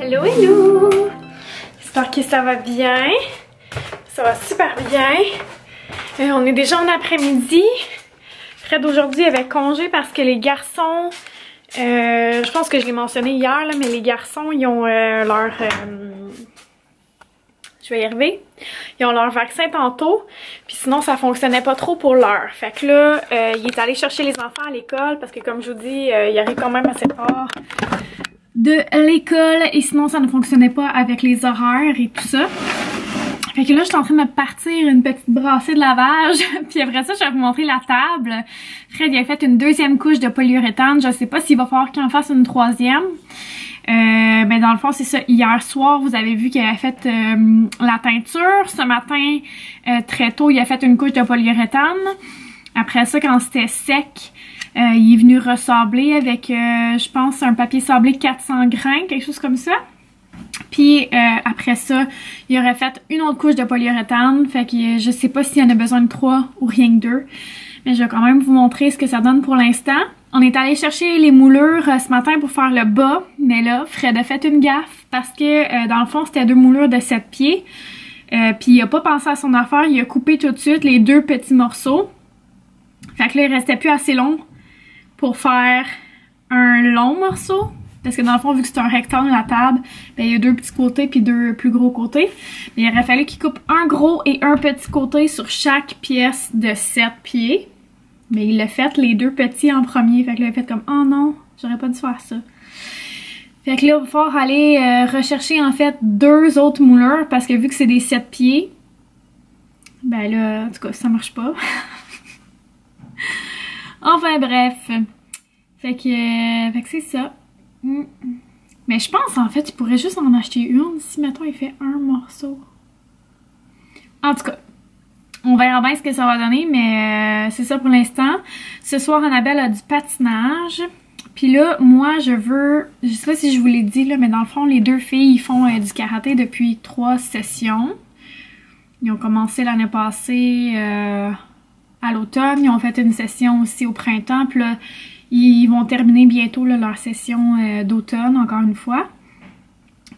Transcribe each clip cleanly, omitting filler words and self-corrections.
Hello, hello! J'espère que ça va bien. Ça va super bien. On est déjà en après-midi. Fred aujourd'hui avait congé parce que les garçons... je pense que je l'ai mentionné hier, là, mais les garçons, ils ont leur... je vais y arriver. Ils ont leur vaccin tantôt. Puis sinon, ça fonctionnait pas trop pour l'heure. Fait que là, il est allé chercher les enfants à l'école parce que comme je vous dis, il arrive quand même assez tard de l'école. Et sinon, ça ne fonctionnait pas avec les horaires et tout ça. Fait que là, je suis en train de me partir une petite brassée de lavage. Puis après ça, je vais vous montrer la table. Fred, il a fait une deuxième couche de polyuréthane. Je sais pas s'il va falloir qu'il en fasse une troisième. Ben dans le fond, c'est ça. Hier soir, vous avez vu qu'il avait fait la teinture. Ce matin, très tôt, il a fait une couche de polyuréthane. Après ça, quand c'était sec, il est venu ressabler avec, je pense, un papier sablé 400 grains, quelque chose comme ça. Puis après ça, il aurait fait une autre couche de polyuréthane. Fait que je sais pas s'il y en a besoin de 3 ou rien que 2. Mais je vais quand même vous montrer ce que ça donne pour l'instant. On est allé chercher les moulures ce matin pour faire le bas. Mais là, Fred a fait une gaffe parce que dans le fond, c'était 2 moulures de 7 pieds. Puis il a pas pensé à son affaire. Il a coupé tout de suite les 2 petits morceaux. Fait que là, il restait plus assez long pour faire un long morceau. Parce que dans le fond, vu que c'est un rectangle la table, ben, il y a 2 petits côtés puis 2 plus gros côtés. Mais il aurait fallu qu'il coupe un gros et un petit côté sur chaque pièce de 7 pieds. Mais il l'a fait les 2 petits en premier. Fait que là, il a fait comme « Oh non, j'aurais pas dû faire ça ». Fait que là, il va falloir aller rechercher en fait 2 autres moulures. Parce que vu que c'est des 7 pieds, ben là, en tout cas, ça marche pas. Enfin bref. Fait que c'est ça. Mais je pense en fait, il pourrait juste en acheter une si mettons il fait un morceau. En tout cas, on verra bien ce que ça va donner, mais c'est ça pour l'instant. Ce soir, Annabelle a du patinage. Puis là, moi je sais pas si je vous l'ai dit là, mais dans le fond, les 2 filles ils font du karaté depuis 3 sessions. Ils ont commencé l'année passée à l'automne. Ils ont fait une session aussi au printemps. Puis là, ils vont terminer bientôt là, leur session d'automne, encore une fois.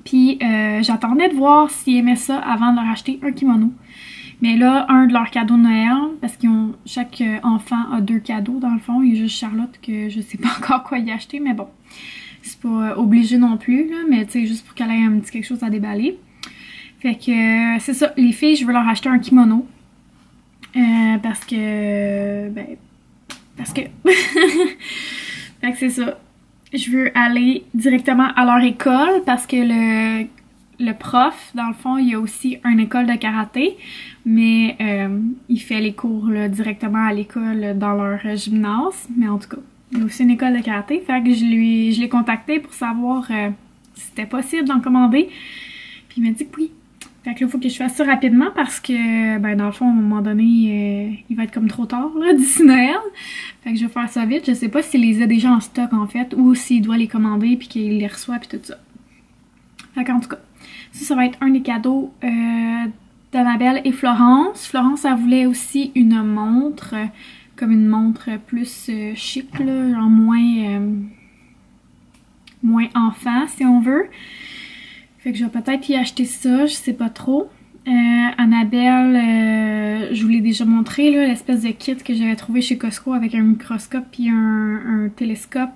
Puis j'attendais de voir s'ils aimaient ça avant de leur acheter un kimono. Mais là, un de leurs cadeaux de Noël, parce qu'ils ont chaque enfant a 2 cadeaux dans le fond. Il y a juste Charlotte que je sais pas encore quoi y acheter, mais bon. C'est pas obligé non plus, là, mais tu sais, juste pour qu'elle ait un petit quelque chose à déballer. Fait que c'est ça, les filles, je veux leur acheter un kimono. Parce que... fait que c'est ça. Je veux aller directement à leur école parce que le prof, dans le fond, il y a aussi une école de karaté, mais il fait les cours là, directement à l'école dans leur gymnase. Mais en tout cas, il y a aussi une école de karaté. Fait que je l'ai contacté pour savoir si c'était possible d'en commander. Puis il m'a dit que oui. Fait que là, il faut que je fasse ça rapidement parce que, ben, dans le fond, à un moment donné, il va être comme trop tard, là, d'ici Noël. Fait que je vais faire ça vite. Je sais pas s'il les a déjà en stock, en fait, ou s'il doit les commander puis qu'il les reçoit puis tout ça. Fait qu'en tout cas, ça va être un des cadeaux d'Annabelle et Florence. Florence, elle voulait aussi une montre, comme une montre plus chic, là, genre moins enfant, si on veut. Fait que je vais peut-être y acheter ça, je sais pas trop. Annabelle, je vous l'ai déjà montré, là, l'espèce de kit que j'avais trouvé chez Costco avec un microscope puis un télescope.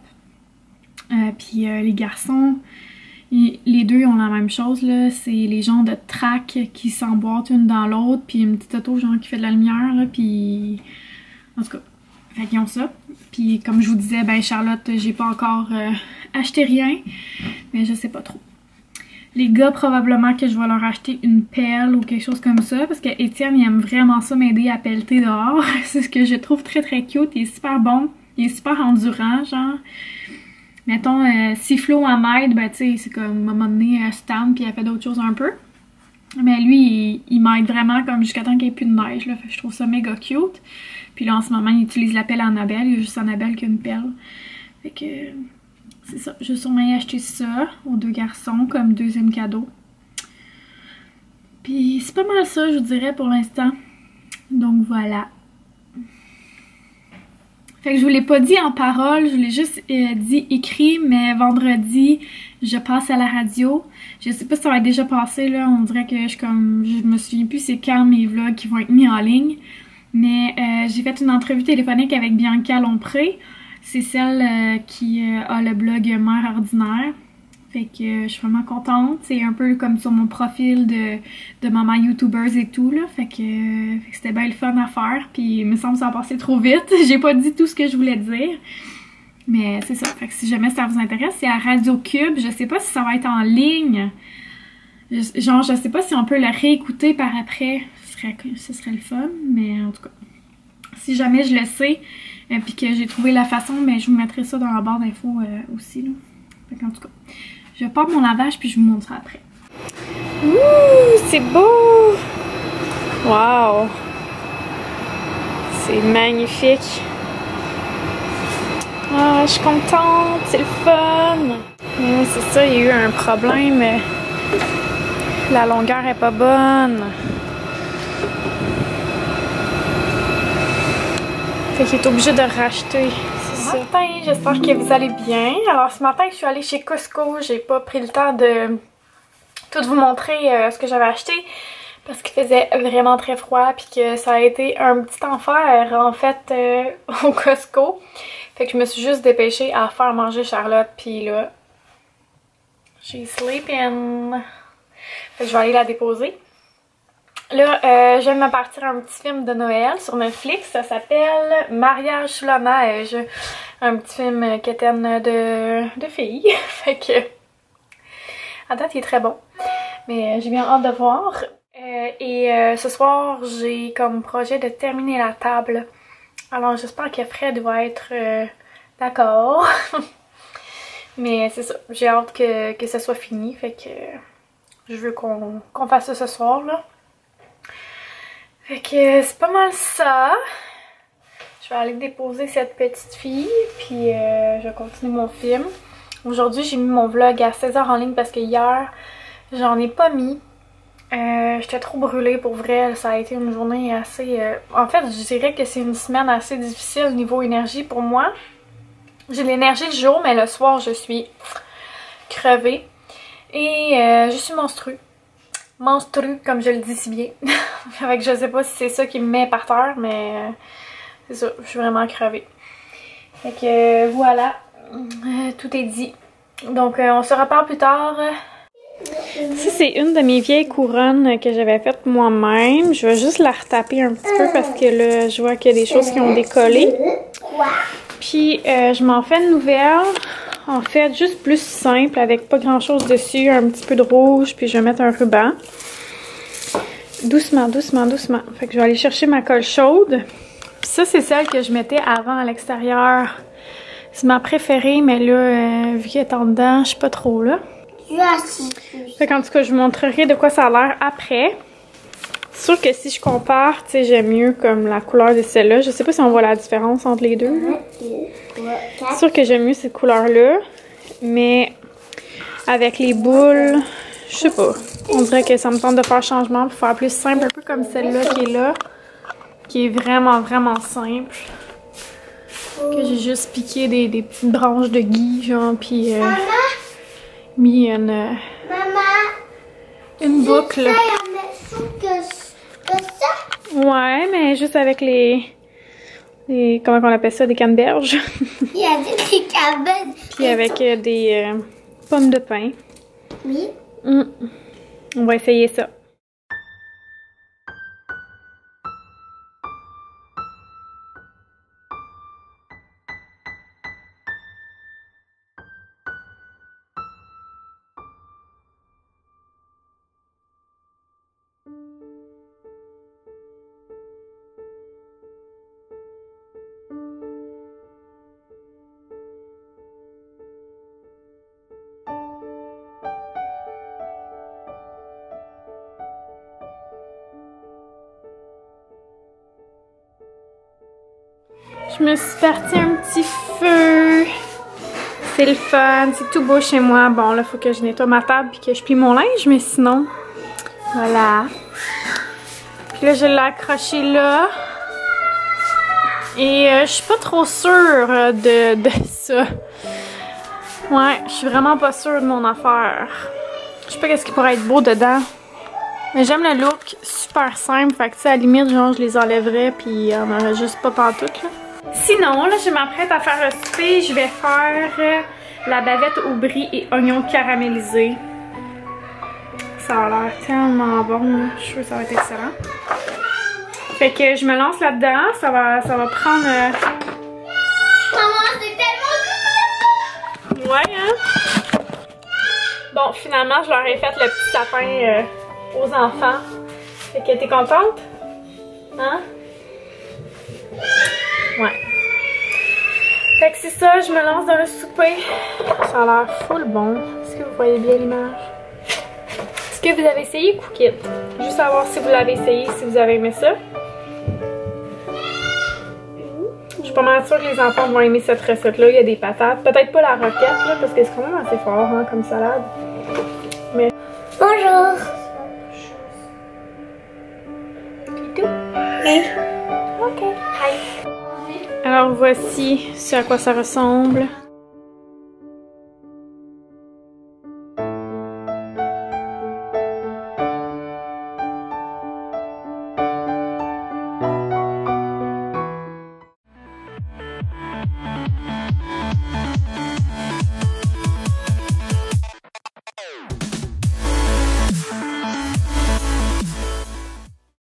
Puis les garçons, les 2 ont la même chose, là. C'est les genres de traques qui s'emboîtent une dans l'autre, puis une petite auto genre qui fait de la lumière, là, puis... En tout cas, fait qu'ils ont ça. Puis comme je vous disais, ben Charlotte, j'ai pas encore acheté rien, mais je sais pas trop. Les gars, probablement que je vais leur acheter une pelle ou quelque chose comme ça. Parce que Étienne, il aime vraiment ça m'aider à pelleter dehors. C'est ce que je trouve très très cute. Il est super bon. Il est super endurant, genre. Mettons, si Flo en m'aide, ben tu sais, c'est comme à un moment donné, elle se tanne puis elle fait d'autres choses un peu. Mais lui, il m'aide vraiment comme jusqu'à temps qu'il n'y ait plus de neige, là. Fait que je trouve ça méga cute. Puis là, en ce moment, il utilise la pelle à Annabelle. Il y a juste Annabelle qui a une pelle. Fait que... c'est ça, je vais sûrement acheter ça aux 2 garçons comme deuxième cadeau. Puis c'est pas mal ça, je vous dirais, pour l'instant. Donc voilà. Fait que je vous l'ai pas dit en parole, je l'ai juste dit écrit, mais vendredi, je passe à la radio. Je sais pas si ça va être déjà passé, là, on dirait que je me souviens plus c'est quand mes vlogs qui vont être mis en ligne. Mais j'ai fait une entrevue téléphonique avec Bianca Lompré. C'est celle qui a le blog Mère Ordinaire. Fait que je suis vraiment contente. C'est un peu comme sur mon profil de maman youtubers et tout, là. Fait que c'était bien le fun à faire. Puis il me semble que ça a passé trop vite. J'ai pas dit tout ce que je voulais dire. Mais c'est ça. Fait que si jamais ça vous intéresse, c'est à Radio Cube. Je sais pas si ça va être en ligne. Genre, je sais pas si on peut le réécouter par après. Ce serait le fun. Mais en tout cas, si jamais je le sais, puis que j'ai trouvé la façon, mais je vous mettrai ça dans la barre d'infos aussi, là. Fait qu'en tout cas, je vais faire mon lavage puis je vous montre ça après. Ouh, c'est beau! Wow! C'est magnifique! Ah, je suis contente, c'est le fun! Mais c'est ça, il y a eu un problème. La longueur est pas bonne. Fait qu'il est obligé de racheter. Ce matin, j'espère que vous allez bien. Alors ce matin, je suis allée chez Costco. J'ai pas pris le temps de tout vous montrer ce que j'avais acheté parce qu'il faisait vraiment très froid puis que ça a été un petit enfer en fait au Costco. Fait que je me suis juste dépêchée à faire manger Charlotte puis là, she's sleeping. Fait que je vais aller la déposer. Là, je viens de me partir un petit film de Noël sur Netflix. Ça s'appelle Mariage sous la neige. Un petit film quétaine de filles. Fait que, à date, il est très bon. Mais j'ai bien hâte de voir. Ce soir, j'ai comme projet de terminer la table. Alors, j'espère que Fred va être d'accord. Mais c'est ça. J'ai hâte que ça soit fini. Fait que je veux qu'on fasse ça ce soir, là. Fait que c'est pas mal ça. Je vais aller déposer cette petite fille, puis je vais continuer mon film. Aujourd'hui, j'ai mis mon vlog à 16h en ligne parce que hier, j'en ai pas mis. J'étais trop brûlée pour vrai. Ça a été une journée assez... En fait, je dirais que c'est une semaine assez difficile au niveau énergie pour moi. J'ai l'énergie le jour, mais le soir, je suis crevée. Et je suis menstruée. Menstrue, comme je le dis si bien. Fait que je sais pas si c'est ça qui me met par terre, mais c'est ça, je suis vraiment crevée. Fait que voilà, tout est dit. Donc on se reparle plus tard. Ça, c'est une de mes vieilles couronnes que j'avais faites moi-même. Je vais juste la retaper un petit peu parce que là, je vois qu'il y a des choses qui ont décollé. Puis je m'en fais une nouvelle. En fait, juste plus simple, avec pas grand chose dessus, un petit peu de rouge, puis je vais mettre un ruban. Doucement, doucement, doucement. Fait que je vais aller chercher ma colle chaude. Puis ça, c'est celle que je mettais avant à l'extérieur. C'est ma préférée, mais là, vu qu'elle est en dedans, je suis pas trop là. Fait qu'en tout cas, je vous montrerai de quoi ça a l'air après. C'est sûr que si je compare, tu sais, j'aime mieux comme la couleur de celle-là. Je sais pas si on voit la différence entre les deux. C'est sûr que j'aime mieux cette couleur-là. Mais avec les boules, je sais pas. On dirait que ça me tente de faire changement pour faire plus simple. Un peu comme celle-là qui est là. Qui est vraiment, vraiment simple. Que j'ai juste piqué des petites branches de gui, genre, puis mis une boucle. Ouais, mais juste avec les comment on appelle ça, des canneberges. Il y a des canneberges. Puis avec des pommes de pin. Oui. On va essayer ça. Je me suis parti un petit feu. C'est le fun, c'est tout beau chez moi. Bon, là, il faut que je nettoie ma table et que je plie mon linge, mais sinon, voilà. Puis là, je l'ai accroché là. Et je suis pas trop sûre de ça. Ouais, je suis vraiment pas sûre de mon affaire. Je sais pas qu'est-ce qui pourrait être beau dedans. Mais j'aime le look super simple. Fait que tu sais, à la limite, genre, je les enlèverais puis on aurait juste pas pantoute, là. Sinon, là, je m'apprête à faire le souper. Je vais faire la bavette au brie et oignons caramélisés. Ça a l'air tellement bon, là. Je suis sûre que ça va être excellent. Fait que je me lance là-dedans. Ça va prendre... Maman, c'est tellement cool! Ouais, hein? Bon, finalement, je leur ai fait le petit sapin aux enfants. Fait que t'es contente? Hein? Ouais. Fait que c'est ça, je me lance dans le souper. Ça a l'air full bon. Est-ce que vous voyez bien l'image? Est-ce que vous avez essayé Cookit? Juste savoir si vous l'avez essayé, si vous avez aimé ça. Je suis pas mal sûre que les enfants vont aimer cette recette-là. Il y a des patates. Peut-être pas la roquette, là, parce que c'est quand même assez fort, hein, comme salade. Mais... Bonjour! C'est tout? Oui. Ok. Hi. Alors voici ce à quoi ça ressemble.